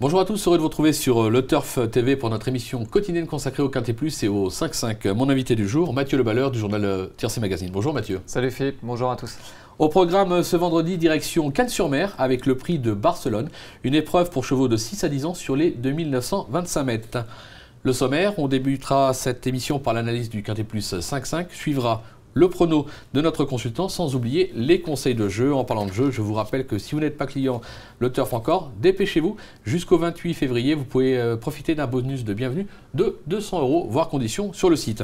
Bonjour à tous, heureux de vous retrouver sur Le Turf TV pour notre émission quotidienne consacrée au Quintet Plus et au 5-5. Mon invité du jour, Mathieu Leballeur du journal Tiercé Magazine. Bonjour Mathieu. Salut Philippe, bonjour à tous. Au programme ce vendredi, direction Cannes-sur-Mer avec le prix de Barcelone, une épreuve pour chevaux de 6 à 10 ans sur les 2925 mètres. Le sommaire, on débutera cette émission par l'analyse du Quintet Plus 5-5, suivra le prono de notre consultant, sans oublier les conseils de jeu. En parlant de jeu, je vous rappelle que si vous n'êtes pas client Le Turf encore, dépêchez-vous. Jusqu'au 28 février, vous pouvez profiter d'un bonus de bienvenue de 200 €, voire conditions, sur le site.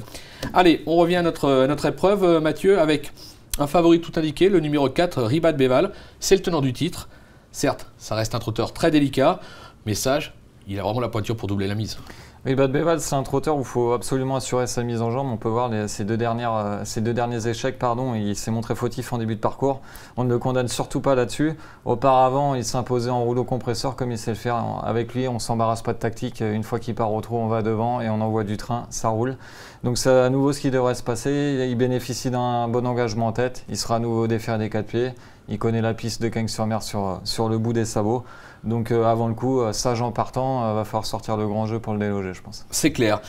Allez, on revient à notre épreuve, Mathieu, avec un favori tout indiqué, le numéro 4, Riba de Béval. C'est le tenant du titre. Certes, ça reste un trotteur très délicat, mais sage, il a vraiment la pointure pour doubler la mise. Riba de Béval, c'est un trotteur où il faut absolument assurer sa mise en jambe. On peut voir ces deux derniers échecs. Il s'est montré fautif en début de parcours. On ne le condamne surtout pas là-dessus. Auparavant, il s'imposait en rouleau compresseur comme il sait le faire. Avec lui, on ne s'embarrasse pas de tactique. Une fois qu'il part au trot, on va devant et on envoie du train. Ça roule. Donc c'est à nouveau ce qui devrait se passer. Il bénéficie d'un bon engagement en tête. Il sera à nouveau déféré des 4 pieds. Il connaît la piste de Cannes-sur-Mer sur le bout des sabots. Donc avant le coup, sage en partant, va falloir sortir le grand jeu pour le déloger, je pense. C'est clair.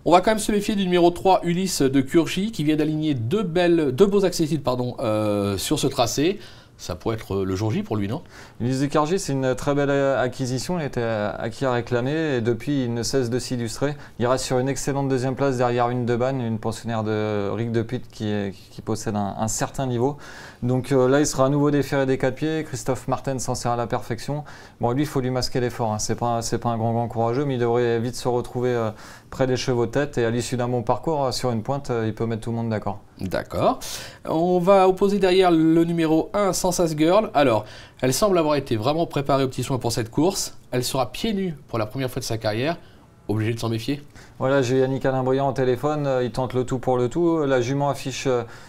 On va quand même se méfier du numéro 3, Ulysse de Curgy, qui vient d'aligner deux beaux accessibles sur ce tracé. Ça pourrait être le jour J pour lui, non? Ulysse de Curgy, c'est une très belle acquisition. Il était acquis à réclamer et depuis, il ne cesse de s'illustrer. Il reste sur une excellente deuxième place derrière une de Banne, une pensionnaire de Rick de Putte qui possède un certain niveau. Donc là, il sera à nouveau déféré des 4 pieds. Christophe Martin s'en sert à la perfection. Bon, lui, il faut lui masquer l'effort. Hein. C'est pas un grand courageux, mais il devrait vite se retrouver près des chevaux de tête. Et à l'issue d'un bon parcours, sur une pointe, il peut mettre tout le monde d'accord. D'accord. On va opposer derrière le numéro 1, Sensas Girl. Alors, elle semble avoir été vraiment préparée aux petits soins pour cette course. Elle sera pieds nus pour la première fois de sa carrière. Obligé de s'en méfier. Voilà, j'ai Yannick Alain-Briand au téléphone, il tente le tout pour le tout. La jument affiche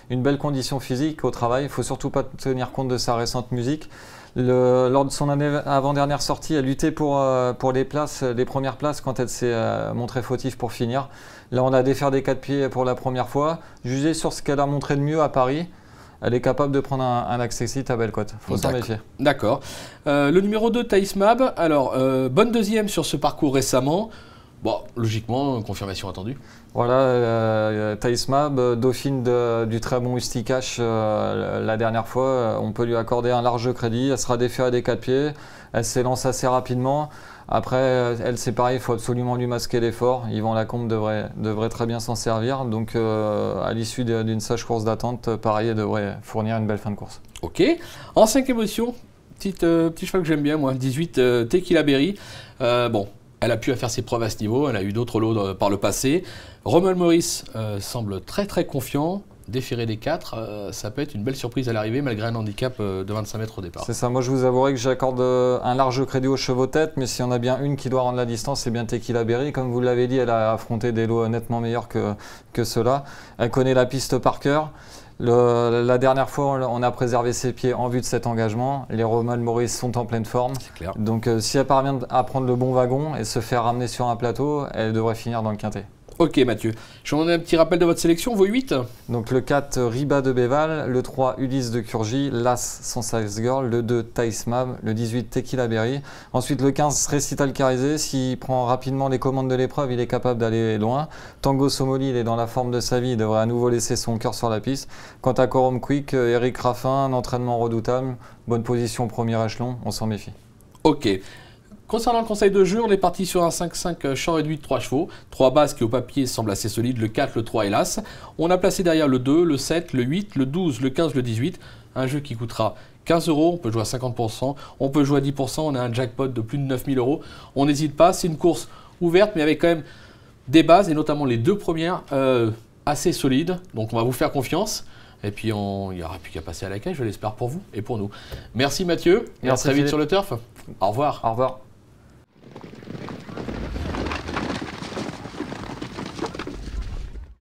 une belle condition physique au travail, il ne faut surtout pas tenir compte de sa récente musique. Lors de son avant-dernière sortie, elle luttait pour les premières places quand elle s'est montrée fautive pour finir. Là, on a déféré des 4 pieds pour la première fois. Jugé sur ce qu'elle a montré de mieux à Paris, elle est capable de prendre un accessite à belle cote. Il faut s'en méfier. D'accord. Le numéro 2, Thaïs Mab. Alors, bonne deuxième sur ce parcours récemment. Bon, logiquement, confirmation attendue. Voilà, Thaïs Mab, dauphine du très bon Usticache la dernière fois. On peut lui accorder un large crédit. Elle sera déférée des 4 pieds. Elle s'élance assez rapidement. Après, elle, c'est pareil, il faut absolument lui masquer l'effort. Yvan Lacombe devrait très bien s'en servir. Donc, à l'issue d'une sage course d'attente, pareil, elle devrait fournir une belle fin de course. Ok. En 5e position, petit cheval que j'aime bien, moi, 18, Tequila Berry. Bon. Elle a pu faire ses preuves à ce niveau, elle a eu d'autres lots par le passé. Rommel Maurice semble très confiant. Déféré des 4, ça peut être une belle surprise à l'arrivée malgré un handicap de 25 mètres au départ. C'est ça, moi je vous avouerai que j'accorde un large crédit aux chevaux tête, mais s'il y en a bien une qui doit rendre la distance, c'est bien Tequila Berry. Comme vous l'avez dit, elle a affronté des lots nettement meilleurs que ceux-là. Elle connaît la piste par cœur. La dernière fois, on a préservé ses pieds en vue de cet engagement. Les Rommel Maurice sont en pleine forme. C'est clair. Donc si elle parvient à prendre le bon wagon et se faire ramener sur un plateau, elle devrait finir dans le quintet. Ok Mathieu, je vous demande un petit rappel de votre sélection, vos 8. Donc le 4, Riba de Béval, le 3, Ulysse de Curgy, l'As, Sensas Girl, le 2, Thaïs Mab, le 18, Tequila Berry. Ensuite le 15, Récital Carizé, s'il prend rapidement les commandes de l'épreuve, il est capable d'aller loin. Tango Somoli, il est dans la forme de sa vie, il devrait à nouveau laisser son cœur sur la piste. Quant à Corum Quick, Eric Raffin, un entraînement redoutable, bonne position au premier échelon, on s'en méfie. Ok. Concernant le conseil de jeu, on est parti sur un 5-5 champ réduit de 3 chevaux. 3 bases qui au papier semblent assez solides, le 4, le 3 et l'As. On a placé derrière le 2, le 7, le 8, le 12, le 15, le 18. Un jeu qui coûtera 15 €, on peut jouer à 50%, on peut jouer à 10%, on a un jackpot de plus de 9 000 €. On n'hésite pas, c'est une course ouverte mais avec quand même des bases et notamment les 2 premières assez solides. Donc on va vous faire confiance. Et puis, il n'y aura plus qu'à passer à la caisse, je l'espère pour vous et pour nous. Merci Mathieu, et à très vite sur le Turf. Au revoir. Au revoir.